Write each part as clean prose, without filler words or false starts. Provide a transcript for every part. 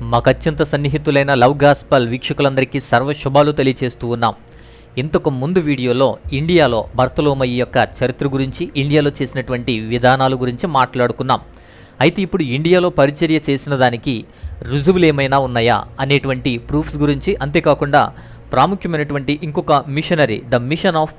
మాకత్యంత సన్నిహితులైన love gospel వీక్షకులందరికీ సర్వశుభాలు తెలియజేస్తూ ఉన్నాం. ఇంతకు ముందు వీడియోలో ఇండియాలో బర్తలోమయి యొక్క చరిత్ర గురించి, ఇండియాలో చేసినటువంటి విధానాల గురించి మాట్లాడుకున్నాం. అయితే ఇప్పుడు ఇండియాలో పరిచర్య చేసిన దానికి రుజువులు ఏమైనా ఉన్నాయా అనేటువంటి ప్రూఫ్స్ గురించి, అంతేకాకుండా ప్రాముఖ్యమైనటువంటి ఇంకొక మిషనరీ, ద మిషన్ ఆఫ్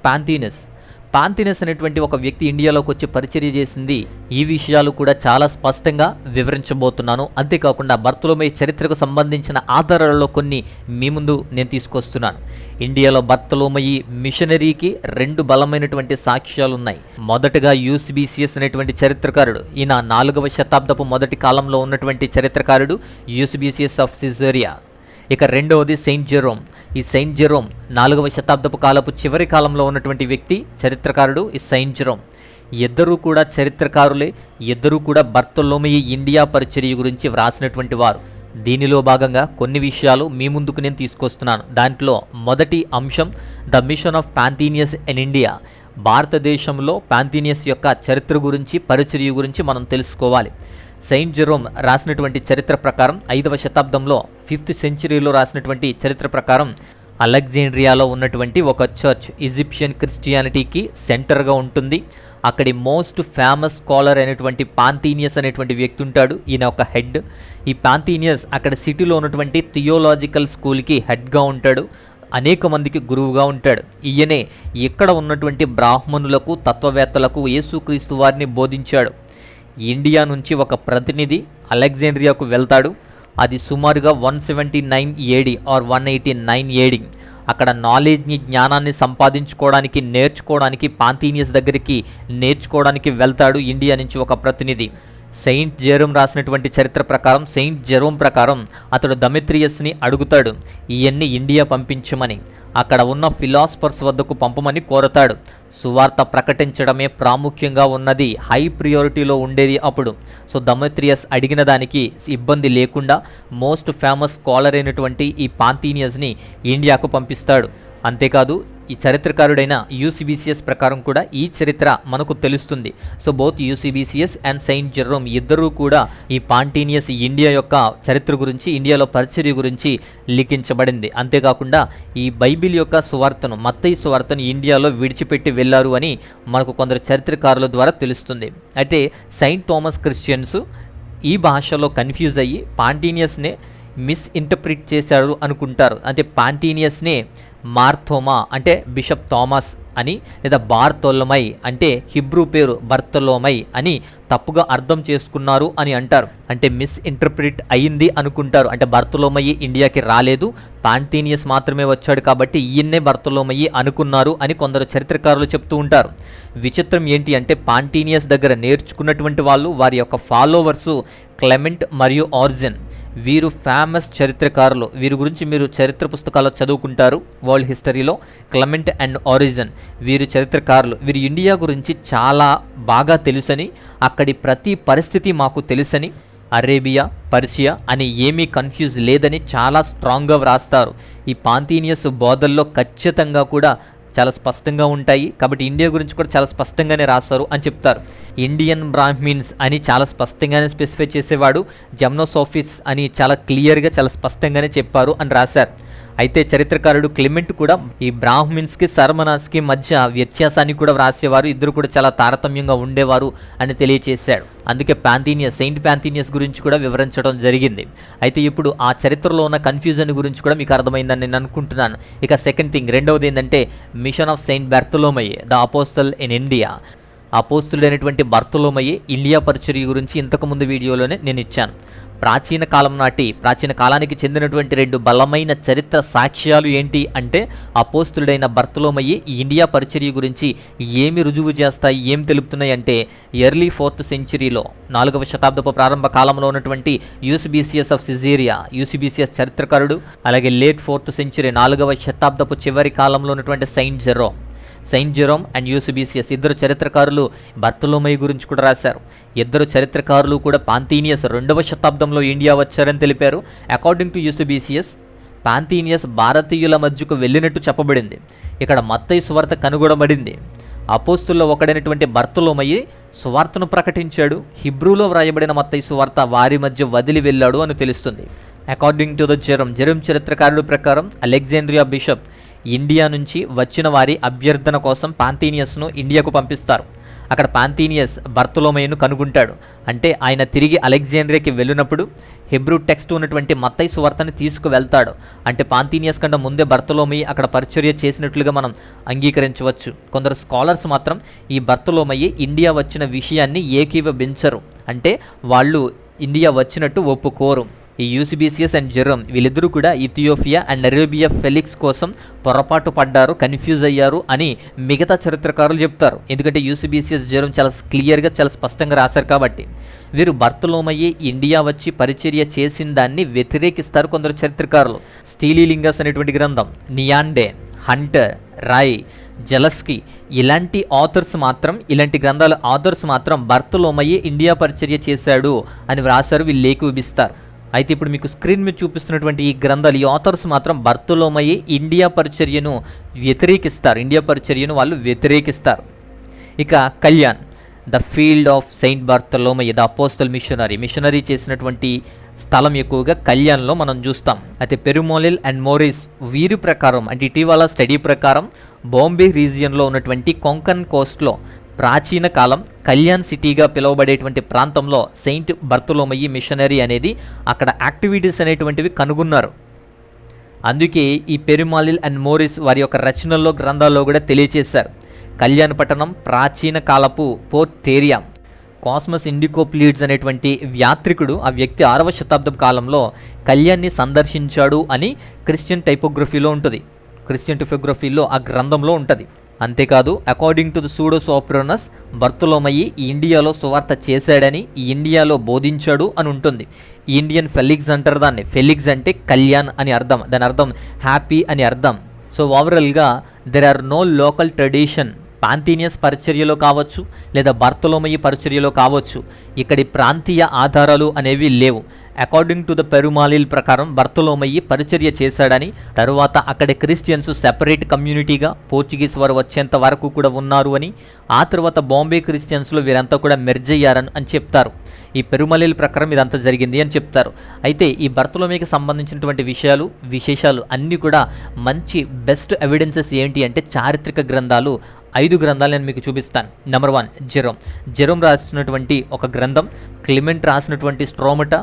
పాంథినస్ అనేటువంటి ఒక వ్యక్తి ఇండియాలోకి వచ్చి పరిచర్య చేసింది, ఈ విషయాలు కూడా చాలా స్పష్టంగా వివరించబోతున్నాను. అంతేకాకుండా బర్తలోమయి చరిత్రకు సంబంధించిన ఆధారాలలో కొన్ని మీ ముందు నేను తీసుకొస్తున్నాను. ఇండియాలో బర్తలోమయి మిషనరీకి రెండు బలమైనటువంటి సాక్ష్యాలు ఉన్నాయి. మొదటగా యూసిబిసిఎస్ అనేటువంటి చరిత్రకారుడు, ఈయన 4వ శతాబ్దపు మొదటి కాలంలో ఉన్నటువంటి చరిత్రకారుడు యూసిబిసిఎస్ ఆఫ్ సిజేరియా. ఇక రెండవది సెయింట్ జెరోమ్. ఈ సెయింట్ జెరోమ్ 4వ శతాబ్దపు కాలపు చివరి కాలంలో ఉన్నటువంటి వ్యక్తి, చరిత్రకారుడు ఈ సెయింట్ జెరోమ్. ఇద్దరూ కూడా చరిత్రకారులే, ఇద్దరూ కూడా బర్తలోమయి ఇండియా పరిచర్య గురించి వ్రాసినటువంటి వారు. దీనిలో భాగంగా కొన్ని విషయాలు మీ ముందుకు నేను తీసుకొస్తున్నాను. దాంట్లో మొదటి అంశం the mission of Pantaenus in India. భారతదేశంలో పాంథినియస్ యొక్క చరిత్ర గురించి, పరిచర్య గురించి మనం తెలుసుకోవాలి. సెయింట్ జెరోమ్ రాసినటువంటి చరిత్ర ప్రకారం 5వ శతాబ్దంలో 5th సెంచరీలో రాసినటువంటి చరిత్ర ప్రకారం అలెగ్జాండ్రియాలో ఉన్నటువంటి ఒక చర్చ్ ఈజిప్షియన్ క్రిస్టియానిటీకి సెంటర్గా ఉంటుంది. అక్కడి మోస్ట్ ఫేమస్ స్కాలర్ అయినటువంటి పాంథినియస్ అనేటువంటి వ్యక్తి ఉంటాడు. ఈయన ఒక హెడ్. ఈ పాంథినియస్ అక్కడ సిటీలో ఉన్నటువంటి థియోలాజికల్ స్కూల్కి హెడ్గా ఉంటాడు. అనేక మందికి గురువుగా ఉంటాడు. ఈయనే ఇక్కడ ఉన్నటువంటి బ్రాహ్మణులకు, తత్వవేత్తలకు యేసుక్రీస్తు వారిని బోధించాడు. ఇండియా నుంచి ఒక ప్రతినిధి అలెగ్జాండ్రియాకు వెళ్తాడు. అది సుమారుగా 179 AD ఆర్ 189 AD. అక్కడ నాలెడ్జ్ని, జ్ఞానాన్ని సంపాదించుకోవడానికి, నేర్చుకోవడానికి పాంథినియస్ దగ్గరికి నేర్చుకోవడానికి వెళ్తాడు ఇండియా నుంచి ఒక ప్రతినిధి. సెయింట్ జెరోమ్ రాసినటువంటి చరిత్ర ప్రకారం, సెయింట్ జెరోమ్ ప్రకారం అతడు డెమెత్రియస్ని అడుగుతాడు, ఇవన్నీ ఇండియా పంపించమని. అక్కడ ఉన్న ఫిలాసఫర్స్ వద్దకు పంపమని కోరతాడు. సువార్త ప్రకటించడమే ప్రాముఖ్యంగా ఉన్నది, హై ప్రియారిటీలో ఉండేది అప్పుడు. సో డెమెత్రియస్ అడిగిన దానికి ఇబ్బంది లేకుండా మోస్ట్ ఫేమస్ స్కాలర్ అయినటువంటి ఈ పాంథినియస్ని ఇండియాకు పంపిస్తాడు. అంతేకాదు ఈ చరిత్రకారుడైన యూసిబిసిఎస్ ప్రకారం కూడా ఈ చరిత్ర మనకు తెలుస్తుంది. So both Eusebius and Saint Jerome ఇద్దరూ కూడా ఈ పాంథినియస్ ఇండియా యొక్క చరిత్ర గురించి, ఇండియాలో పరిచర్య గురించి లిఖించబడింది. అంతేకాకుండా ఈ బైబిల్ యొక్క సువార్తను, మత్తయి సువార్తను ఇండియాలో విడిచిపెట్టి వెళ్ళారు అని మనకు కొందరు చరిత్రకారుల ద్వారా తెలుస్తుంది. అయితే సెయింట్ థామస్ క్రిస్టియన్స్ ఈ భాషలో కన్ఫ్యూజ్ అయ్యి పాంథినియస్నే మిస్ఇంటర్ప్రిట్ చేశారు అనుకుంటారు. అంటే పాంథినియస్నే మార్థోమా అంటే బిషప్ థామస్ అని, లేదా బార్తొలొమై అంటే హిబ్రూ పేరు బర్తలోమై అని తప్పుగా అర్థం చేసుకున్నారు అని అంటారు. అంటే మిస్ఇంటర్ప్రిట్ అయింది అనుకుంటారు. అంటే బర్తలోమయి ఇండియాకి రాలేదు, పాంథినియస్ మాత్రమే వచ్చాడు కాబట్టి ఈయన్నే బర్తలోమయి అనుకున్నారు అని కొందరు చరిత్రకారులు చెప్తూ ఉంటారు. విచిత్రం ఏంటి అంటే పాంథినియస్ దగ్గర నేర్చుకున్నటువంటి వాళ్ళు, వారి యొక్క ఫాలోవర్సు క్లెమెంట్ మరియు ఆరిజన్. వీరు ఫేమస్ చరిత్రకారులు. వీరి గురించి మీరు చరిత్ర పుస్తకాల్లో చదువుకుంటారు. వరల్డ్ హిస్టరీలో క్లెమెంట్ అండ్ ఆరిజన్ వీరు చరిత్రకారులు. వీరు ఇండియా గురించి చాలా బాగా తెలుసని, అక్కడి ప్రతి పరిస్థితి మాకు తెలుసని, అరేబియా, పర్షియా అని ఏమీ కన్ఫ్యూజ్ లేదని చాలా స్ట్రాంగ్గా వ్రాస్తారు. ఈ పాంథినియస్ బోధల్లో ఖచ్చితంగా కూడా చాలా స్పష్టంగా ఉంటాయి. కాబట్టి ఇండియా గురించి కూడా చాలా స్పష్టంగానే రాస్తారు అని చెప్తారు. ఇండియన్ బ్రాహ్మిన్స్ అని చాలా స్పష్టంగానే స్పెసిఫై చేసేవాడు. జమ్నోసోఫిట్స్ అని చాలా క్లియర్గా, చాలా స్పష్టంగానే చెప్పారు అని రాశారు. అయితే చరిత్రకారుడు క్లెమెంట్ కూడా ఈ బ్రాహ్మిన్స్కి, సర్మనాస్కి మధ్య వ్యత్యాసాన్ని కూడా వ్రాసేవారు. ఇద్దరు కూడా చాలా తారతమ్యంగా ఉండేవారు అని తెలియచేశాడు. అందుకే పాంథినియస్, సెయింట్ పాంథినియస్ గురించి కూడా వివరించడం జరిగింది. అయితే ఇప్పుడు ఆ చరిత్రలో ఉన్న కన్ఫ్యూజన్ గురించి కూడా మీకు అర్థమైందని నేను అనుకుంటున్నాను. ఇక సెకండ్ థింగ్, రెండవది ఏంటంటే mission of Saint Bartholomew the apostle in India. అపోస్తుడైనటువంటి బర్తలోమయి ఇండియా పరిచర్య గురించి ఇంతకుముందు వీడియోలోనే నేను ఇచ్చాను. ప్రాచీన కాలానికి చెందినటువంటి రెండు బలమైన చరిత్ర సాక్ష్యాలు ఏంటి అంటే, అపోస్తుడైన బర్తలోమయి ఇండియా పరిచర్య గురించి ఏమి రుజువు చేస్తాయి, ఏం తెలుపుతున్నాయి అంటే, ఎర్లీ 4th సెంచరీలో 4వ శతాబ్దపు ప్రారంభ కాలంలో ఉన్నటువంటి యూసిబిసిఎస్ ఆఫ్ సిజేరియా, యూసిబిసిఎస్ చరిత్రకారుడు, అలాగే లేట్ 4th సెంచరీ 4వ శతాబ్దపు చివరి కాలంలో ఉన్నటువంటి సెయింట్ జెరోమ్ అండ్ యూసిబిసిఎస్ ఇద్దరు చరిత్రకారులు బర్తలోమయి గురించి కూడా రాశారు. ఇద్దరు చరిత్రకారులు కూడా పాంథినియస్ 2వ శతాబ్దంలో ఇండియా వచ్చారని తెలిపారు. అకార్డింగ్ టు యూసిబిసిఎస్, పాంథినియస్ భారతీయుల మధ్యకు వెళ్ళినట్టు చెప్పబడింది. ఇక్కడ మత్తయి సువార్త కనుగొనబడింది. అపోస్తుల్లో ఒకడైనటువంటి బర్తలోమయి సువార్తను ప్రకటించాడు. హిబ్రూలో వ్రాయబడిన మత్తయి సువార్త వారి మధ్య వదిలి వెళ్ళాడు అని తెలుస్తుంది. అకార్డింగ్ టు ద జెరమ్ చరిత్రకారుడు ప్రకారం అలెగ్జాండ్రియా బిషప్ ఇండియా నుంచి వచ్చిన వారి అభ్యర్థన కోసం పాంతీనియస్ను ఇండియాకు పంపిస్తారు. అక్కడ పాంతీనియస్ బర్తలోమయ్యను కనుగొంటాడు. అంటే ఆయన తిరిగి అలెగ్జాండ్రియాకి వెళ్ళినప్పుడు హెబ్రూ టెక్స్ట్ ఉన్నటువంటి మత్తయి సువార్తని తీసుకువెళ్తాడు. అంటే పాంతీనియస్ కంటే ముందే బర్తలోమయ్య అక్కడ పరిచర్య చేసినట్లుగా మనం అంగీకరించవచ్చు. కొందరు స్కాలర్స్ మాత్రం ఈ బర్తలోమయ్య ఇండియా వచ్చిన విషయాన్ని ఏకీభవించరు. అంటే వాళ్ళు ఇండియా వచ్చినట్టు ఒప్పుకోరు. ఈ యూసిబిసియస్ అండ్ జెరమ్ వీళ్ళిద్దరూ కూడా ఇథియోపియా అండ్ అరేబియా ఫెలిక్స్ కోసం పొరపాటు పడ్డారు, కన్ఫ్యూజ్ అయ్యారు అని మిగతా చరిత్రకారులు చెప్తారు. ఎందుకంటే యూసిబిసియస్ జెరమ్ చాలా క్లియర్గా చాలా స్పష్టంగా రాశారు కాబట్టి. వీరు బర్తలోమయ్య ఇండియా వచ్చి పరిచర్య చేసిన దాన్ని వ్యతిరేకిస్తారు కొందరు చరిత్రకారులు. స్టీలీలింగస్ అనేటువంటి గ్రంథం, నియాండే, హంటర్, రాయ్, జలస్కీ ఇలాంటి గ్రంథాల ఆథర్స్ మాత్రం బర్తలోమయ్య ఇండియా పరిచర్య చేశాడు అని వ్రాసారు, వీళ్ళు ఏకీభవిస్తారు. అయితే ఇప్పుడు మీకు స్క్రీన్ మీద చూపిస్తున్నటువంటి ఈ గ్రంథాలు, ఈ ఆథర్స్ మాత్రం బర్తలోమయ్య ఇండియా పరిచర్యను వాళ్ళు వ్యతిరేకిస్తారు. ఇక Kalyan, the field of Saint Bartholomew the apostle missionary చేసినటువంటి స్థలం ఎక్కువగా కళ్యాణ్లో మనం చూస్తాం. అయితే పెరుమాలిల్ అండ్ మోరిస్ వీరి ప్రకారం, అంటే ఇటీవల స్టడీ ప్రకారం బాంబే రీజియన్లో ఉన్నటువంటి కొంకన్ కోస్ట్లో ప్రాచీన కాలం కళ్యాణ్ సిటీగా పిలువబడేటువంటి ప్రాంతంలో సెయింట్ బర్తలోమయ్య మిషనరీ అనేది అక్కడ యాక్టివిటీస్ అనేటువంటివి కనుగొన్నారు. అందుకే ఈ పెరుమాలిల్ అండ్ మోరిస్ వారి యొక్క రచనల్లో గ్రంథాల్లో కూడా తెలియచేశారు. కళ్యాణ్ పట్టణం ప్రాచీన కాలపు పోర్ట్ ఏరియా. కాస్మస్ ఇండికోప్లీడ్స్ అనేటువంటి యాత్రికుడు, ఆ వ్యక్తి 6వ శతాబ్దం కాలంలో కళ్యాణ్ని సందర్శించాడు అని క్రిస్టియన్ టైపోగ్రఫీలో ఆ గ్రంథంలో ఉంటుంది. అంతేకాదు అకార్డింగ్ టు ద సూడో సోప్రోనస్ బర్తలోమయ్య ఇండియాలో సువార్త చేశాడని, ఇండియాలో బోధించాడు అని ఉంటుంది. ఇండియన్ ఫెలిక్స్ అంటారు దాన్ని. ఫెలిక్స్ అంటే కళ్యాణ్ అని అర్థం, దాని అర్థం హ్యాపీ అని అర్థం. సో ఓవరాల్గా there are no local tradition. Pantaenus పరిచర్యలో కావచ్చు లేదా బర్తలోమయ్య పరిచర్యలో కావచ్చు ఇక్కడి ప్రాంతీయ ఆధారాలు అనేవి లేవు. అకార్డింగ్ టు ద పెరుమాలిల్ ప్రకారం బర్తలోమయ్య పరిచర్య చేశాడని, తరువాత అక్కడి క్రిస్టియన్స్ సెపరేట్ కమ్యూనిటీగా పోర్చుగీస్ వారు వచ్చేంత వరకు కూడా ఉన్నారు అని, ఆ తర్వాత బాంబే క్రిస్టియన్స్లో వీరంతా కూడా మెర్జ్ అయ్యారని అని చెప్తారు. ఈ పెరుమాలిల్ ప్రకారం ఇదంతా జరిగింది అని చెప్తారు. అయితే ఈ బర్తలోమయ్యకి సంబంధించినటువంటి విశేషాలు అన్నీ కూడా మంచి బెస్ట్ ఎవిడెన్సెస్ ఏంటి అంటే చారిత్రక గ్రంథాలు 5 గ్రంథాలు నేను మీకు చూపిస్తాను. నెంబర్ 1 జెరోమ్ రాసినటువంటి ఒక గ్రంథం, క్లిమెంట్ రాసినటువంటి స్ట్రోమటా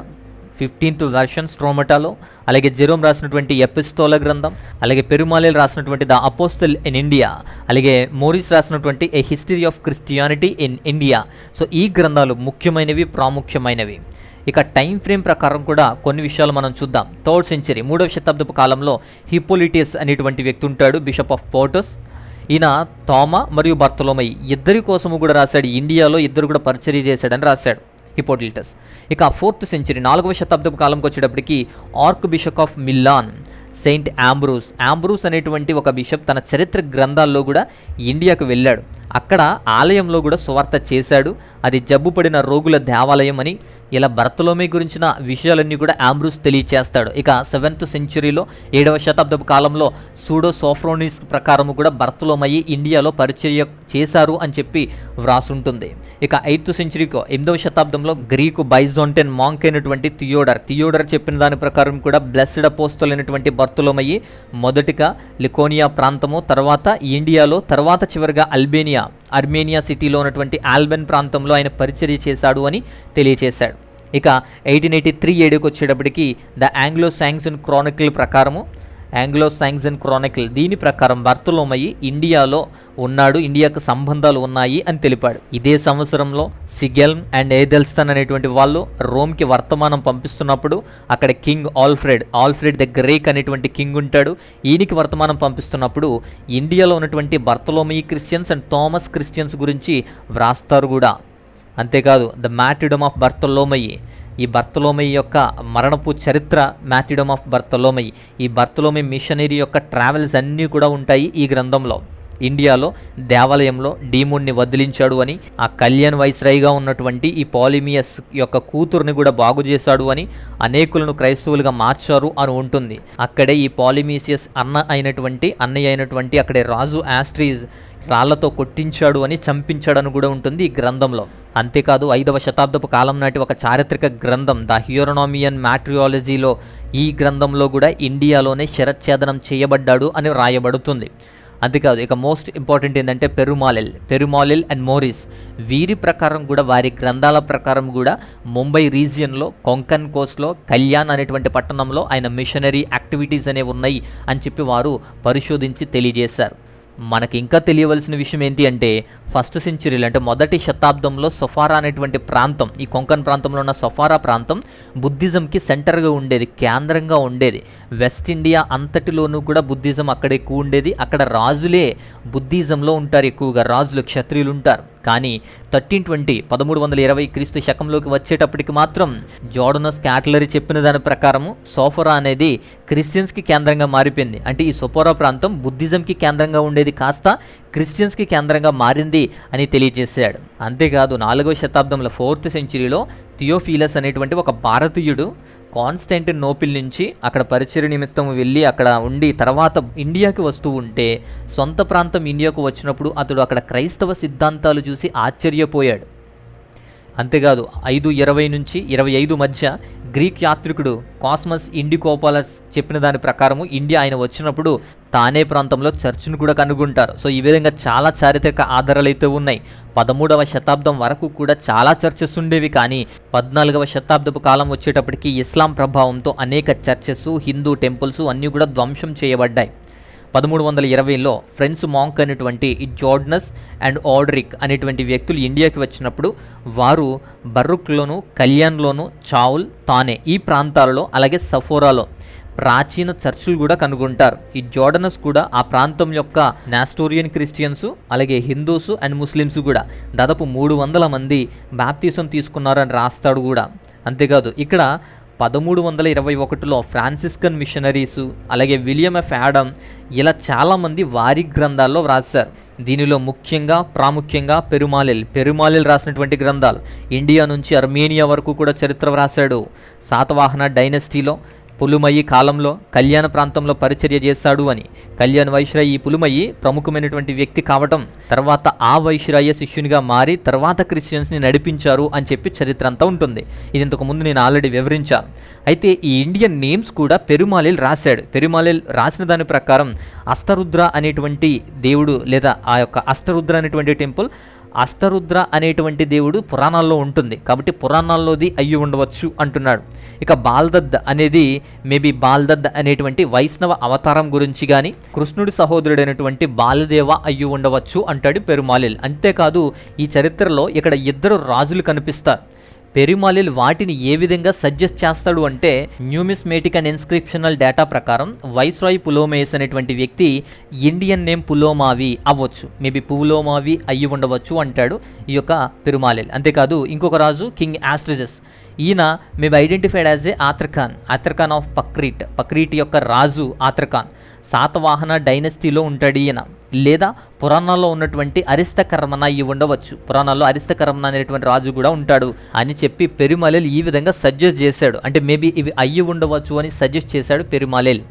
15th వెర్షన్ స్ట్రోమటాలో, అలాగే జెరోమ్ రాసినటువంటి ఎపిస్తోల గ్రంథం, అలాగే పెరుమాలిల్ రాసినటువంటి ద అపోస్తల్ ఇన్ ఇండియా, అలాగే మోరిస్ రాసినటువంటి a history of Christianity in India. So ఈ గ్రంథాలు ముఖ్యమైనవి, ప్రాముఖ్యమైనవి. ఇక టైం ఫ్రేమ్ ప్రకారం కూడా కొన్ని విషయాలు మనం చూద్దాం. 3rd century 3వ శతాబ్దపు కాలంలో హిపోలిటియస్ అనేటువంటి వ్యక్తి ఉంటాడు, బిషప్ ఆఫ్ పోర్టస్. ఈయన తోమా మరియు బర్తలోమయ్య ఇద్దరి కోసము కూడా రాశాడు. ఇండియాలో ఇద్దరు కూడా పరిచర్య చేశాడని రాశాడు హిపోలిటస్. ఇక 4th century 4వ శతాబ్దపు కాలంకి వచ్చేటప్పటికి archbishop of Milan Saint Ambrose అనేటువంటి ఒక బిషప్ తన చరిత్ర గ్రంథాల్లో కూడా ఇండియాకు వెళ్ళాడు. అక్కడ ఆలయంలో కూడా సువార్త చేశాడు. అది జబ్బు పడిన రోగుల దేవాలయం అని. ఇలా బర్తలోమయ్య గురించిన విషయాలన్నీ కూడా ఆంబ్రూస్ తెలియచేస్తాడు. ఇక 7th centuryలో 7వ శతాబ్దపు కాలంలో సూడో సోఫ్రోనిస్ ప్రకారము కూడా బర్తలోమయ్య ఇండియాలో పరిచర్య చేశారు అని చెప్పి వ్రాసుంటుంది. ఇక 8th centuryకో 8వ శతాబ్దంలో గ్రీకు బైజాంటైన్ మాంక్ అయినటువంటి థియోడర్ చెప్పిన దాని ప్రకారం కూడా బ్లెస్డ్ అపోస్తల్ అయినటువంటి బర్తలోమయ్య మొదటిగా లికోనియా ప్రాంతము, తర్వాత ఇండియాలో, తర్వాత చివరిగా అర్మేనియా సిటీలో ఉన్నటువంటి ఆల్బెన్ ప్రాంతంలో ఆయన పరిచర్య చేశాడు అని తెలియచేశాడు. ఇక 1883 ఏడుకి వచ్చేటప్పటికి ద ఆంగ్లో సాంగ్సన్ క్రానికల్ దీని ప్రకారం బర్తలోమయ్య ఇండియాలో ఉన్నాడు, ఇండియాకు సంబంధాలు ఉన్నాయి అని తెలిపాడు. ఇదే సంవత్సరంలో సిగెల్మ్ అండ్ ఏథెల్స్టన్ అనేటువంటి వాళ్ళు రోమ్కి వర్తమానం పంపిస్తున్నప్పుడు అక్కడ కింగ్ ఆల్ఫ్రెడ్ ద గ్రేక్ అనేటువంటి కింగ్ ఉంటాడు. ఈయనకి వర్తమానం పంపిస్తున్నప్పుడు ఇండియాలో ఉన్నటువంటి బర్తలోమయ్య క్రిస్టియన్స్ అండ్ థామస్ క్రిస్టియన్స్ గురించి వ్రాస్తారు కూడా. అంతేకాదు ద మ్యాటిడమ్ ఆఫ్ బర్తలోమయ్య, ఈ బర్తలోమయ్య యొక్క మరణపు చరిత్ర, మ్యాటిడమ్ ఆఫ్ బర్తలోమయ్య, ఈ బర్తలోమయ్య మిషనరీ యొక్క ట్రావెల్స్ అన్నీ కూడా ఉంటాయి ఈ గ్రంథంలో. ఇండియాలో దేవాలయంలో డీముణ్ణి వదిలించాడు అని, ఆ కళ్యాణ్ వైస్రాయిగా ఉన్నటువంటి ఈ పాలిమియస్ యొక్క కూతురుని కూడా బాగు చేశాడు అని, అనేకులను క్రైస్తవులుగా మార్చారు అని ఉంటుంది. అక్కడే ఈ పాలిమిసియస్ అన్నయ్య అయినటువంటి అక్కడే రాజు ఆస్ట్రీజ్ రాళ్లతో కొట్టించాడు అని, చంపించాడని కూడా ఉంటుంది ఈ గ్రంథంలో. అంతేకాదు 5వ శతాబ్దపు కాలం నాటి ఒక చారిత్రక గ్రంథం ద హ్యూరోనామియన్ మ్యాట్రియాలజీలో ఈ గ్రంథంలో కూడా ఇండియాలోనే శిరచ్ఛేదనం చేయబడ్డాడు అని రాయబడుతుంది. అంతేకాదు ఇక మోస్ట్ ఇంపార్టెంట్ ఏంటంటే పెరుమాలిల్ అండ్ మోరిస్, వీరి ప్రకారం కూడా, వారి గ్రంథాల ప్రకారం కూడా ముంబై రీజియన్లో కొంకన్ కోస్ట్లో కళ్యాణ్ అనేటువంటి పట్టణంలో ఆయన మిషనరీ యాక్టివిటీస్ అనేవి ఉన్నాయి అని చెప్పి వారు పరిశోధించి తెలియజేశారు. మనకి ఇంకా తెలియవలసిన విషయం ఏంటి అంటే, ఫస్ట్ సెంచరీలో అంటే మొదటి శతాబ్దంలో సొఫారా అనేటువంటి ప్రాంతం, ఈ కొంకన్ ప్రాంతంలో ఉన్న సొఫారా ప్రాంతం బుద్ధిజంకి సెంటర్గా ఉండేది, కేంద్రంగా ఉండేది. వెస్ట్ ఇండియా అంతటిలోనూ కూడా బుద్ధిజం అక్కడ ఎక్కువ ఉండేది. అక్కడ రాజులే బుద్ధిజంలో ఉంటారు, ఎక్కువగా రాజులు, క్షత్రియులు ఉంటారు. కానీ 1320 క్రీస్తు శకంలోకి వచ్చేటప్పటికి మాత్రం జోర్డనస్ క్యాట్లరీ చెప్పిన దాని ప్రకారము సోఫరా అనేది క్రిస్టియన్స్కి కేంద్రంగా మారిపోయింది. అంటే ఈ సొఫోరా ప్రాంతం బుద్ధిజంకి కేంద్రంగా ఉండేది కాస్త క్రిస్టియన్స్కి కేంద్రంగా మారింది అని తెలియజేశాడు. అంతేకాదు 4వ శతాబ్దంలో 4th సెంచరీలో థియోఫీలస్ అనేటువంటి ఒక భారతీయుడు కాన్స్టాంటినోపిల్ నుంచి అక్కడ పరిచర్య నిమిత్తం వెళ్ళి అక్కడ ఉండి తర్వాత ఇండియాకి వస్తూ ఉంటే, సొంత ప్రాంతం ఇండియాకు వచ్చినప్పుడు అతడు అక్కడ క్రైస్తవ సిద్ధాంతాలు చూసి ఆశ్చర్యపోయాడు. అంతేకాదు 520 నుంచి 25 మధ్య గ్రీక్ యాత్రికుడు కాస్మస్ ఇండికోపాలస్ చెప్పిన దాని ప్రకారము ఇండియా ఆయన వచ్చినప్పుడు తానే ప్రాంతంలో చర్చ్ను కూడా కనుగొంటారు. సో ఈ విధంగా చాలా చారిత్రక ఆధారాలు అయితే ఉన్నాయి. 13వ శతాబ్దం వరకు కూడా చాలా చర్చెస్ ఉండేవి. కానీ 14వ శతాబ్దపు కాలం వచ్చేటప్పటికి ఇస్లాం ప్రభావంతో అనేక చర్చెస్, హిందూ టెంపుల్స్ అన్నీ కూడా ధ్వంసం చేయబడ్డాయి. 1320లో ఫ్రెంచ్ మాంక్ అనేటువంటి జోర్డనస్ అండ్ ఆడ్రిక్ అనేటువంటి వ్యక్తులు ఇండియాకి వచ్చినప్పుడు వారు బర్రుక్లోను, కళ్యాణ్లోను, చావుల్, తానే ఈ ప్రాంతాలలో, అలాగే సఫోరాలో ప్రాచీన చర్చిలు కూడా కనుగొంటారు. ఈ జోర్డనస్ కూడా ఆ ప్రాంతం యొక్క నాస్టోరియన్ క్రిస్టియన్స్, అలాగే హిందూస్ అండ్ ముస్లిమ్స్ కూడా దాదాపు 300 మంది బాప్తిసం తీసుకున్నారు అని రాస్తాడు కూడా. అంతేకాదు ఇక్కడ 1321లో ఫ్రాన్సిస్కన్ మిషనరీసు, అలాగే విలియం ఎఫ్ యాడమ్ ఇలా చాలామంది వారి గ్రంథాల్లో వ్రాశారు. దీనిలో ప్రాముఖ్యంగా పెరుమాలిల్ రాసినటువంటి గ్రంథాలు, ఇండియా నుంచి అర్మేనియా వరకు కూడా చరిత్ర వ్రాశాడు. శాతవాహన డైనస్టీలో పులుమయి కాలంలో కళ్యాణ ప్రాంతంలో పరిచర్య చేశాడు అని. కళ్యాణ్ వైశ్రాయి, ఈ పులుమయి ప్రముఖమైనటువంటి వ్యక్తి కావటం, తర్వాత ఆ వైశ్రాయ శిష్యునిగా మారి తర్వాత క్రిస్టియన్స్ని నడిపించారు అని చెప్పి చరిత్ర అంతా ఉంటుంది. ఇది ఇంతకు ముందు నేను ఆల్రెడీ వివరించాను. అయితే ఈ ఇండియన్ నేమ్స్ కూడా పెరుమాలిల్ రాశాడు. పెరుమాలిల్ రాసిన దాని ప్రకారం అష్టరుద్ర అనేటువంటి దేవుడు, లేదా ఆ యొక్క అష్టరుద్ర అనేటువంటి టెంపుల్, అష్టరుద్ర అనేటువంటి దేవుడు పురాణాల్లో ఉంటుంది కాబట్టి పురాణాల్లోది అయ్యి ఉండవచ్చు అంటున్నాడు. ఇక బాల్దద్ అనేది మేబీ బాల్దద్ అనేటువంటి వైష్ణవ అవతారం గురించి కానీ కృష్ణుడి సహోదరుడైనటువంటి బాలదేవ అయ్యి ఉండవచ్చు అంటాడు పెరుమాలిల్. అంతేకాదు ఈ చరిత్రలో ఇక్కడ 2 రాజులు కనిపిస్తారు. పెరుమాలిల్ వాటిని ఏ విధంగా సజెస్ట్ చేస్తాడు అంటే, న్యూమిస్మేటిక్ అండ్ ఇన్స్క్రిప్షనల్ డేటా ప్రకారం వైస్రాయ్ పులోమేయస్ అనేటువంటి వ్యక్తి ఇండియన్ నేమ్ పులోమావి అవ్వచ్చు, మేబీ పులోమావి అయ్యి ఉండవచ్చు అంటాడు ఈ యొక్క పెరుమాలిల్. అంతేకాదు ఇంకొక రాజు కింగ్ ఆస్ట్రిజస్, ఈయన మేబీ ఐడెంటిఫైడ్ యాజ్ ఏ ఆత్రఖాన్ ఆఫ్ పక్రీట్ యొక్క రాజు ఆత్రఖాన్. శాతవాహన డైనస్టీలో ఉంటాడు ఈయన. లేదా పురాణాల్లో ఉన్నటువంటి అరిస్తకర్మన ఇవి ఉండవచ్చు, పురాణాల్లో అరిస్తకర్మన అనేటువంటి రాజు కూడా ఉంటాడు అని చెప్పి పెరుమాలిల్ ఈ విధంగా సజెస్ట్ చేశాడు. అంటే మేబీ ఇవి అయ్యి ఉండవచ్చు అని సజెస్ట్ చేశాడు పెరుమాలిల్.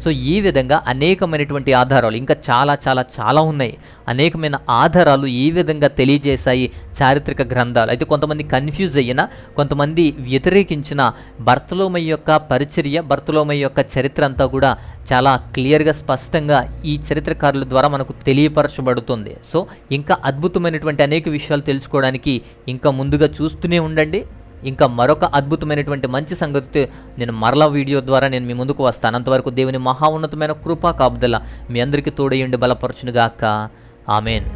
సో ఈ విధంగా అనేకమైనటువంటి ఆధారాలు ఇంకా చాలా ఉన్నాయి. అనేకమైన ఆధారాలు ఈ విధంగా తెలియజేశాయి చారిత్రక గ్రంథాలు. అయితే కొంతమంది కన్ఫ్యూజ్ అయినా, కొంతమంది వ్యతిరేకించిన బర్తలోమయి యొక్క పరిచర్య, బర్తలోమయి యొక్క చరిత్ర అంతా కూడా చాలా క్లియర్గా, స్పష్టంగా ఈ చరిత్రకారుల ద్వారా మనకు తెలియపరచబడుతుంది. సో ఇంకా అద్భుతమైనటువంటి అనేక విషయాలు తెలుసుకోవడానికి ఇంకా ముందుగా చూస్తూనే ఉండండి. ఇంకా మరొక అద్భుతమైనటువంటి మంచి సంగతి నేను మరలా వీడియో ద్వారా నేను మీ ముందుకు వస్తాను. అంతవరకు దేవుని మహా ఉన్నతమైన కృపా కాపుదల మీ అందరికీ తోడయ్యుండి బలపరచునుగాక. ఆమెన్.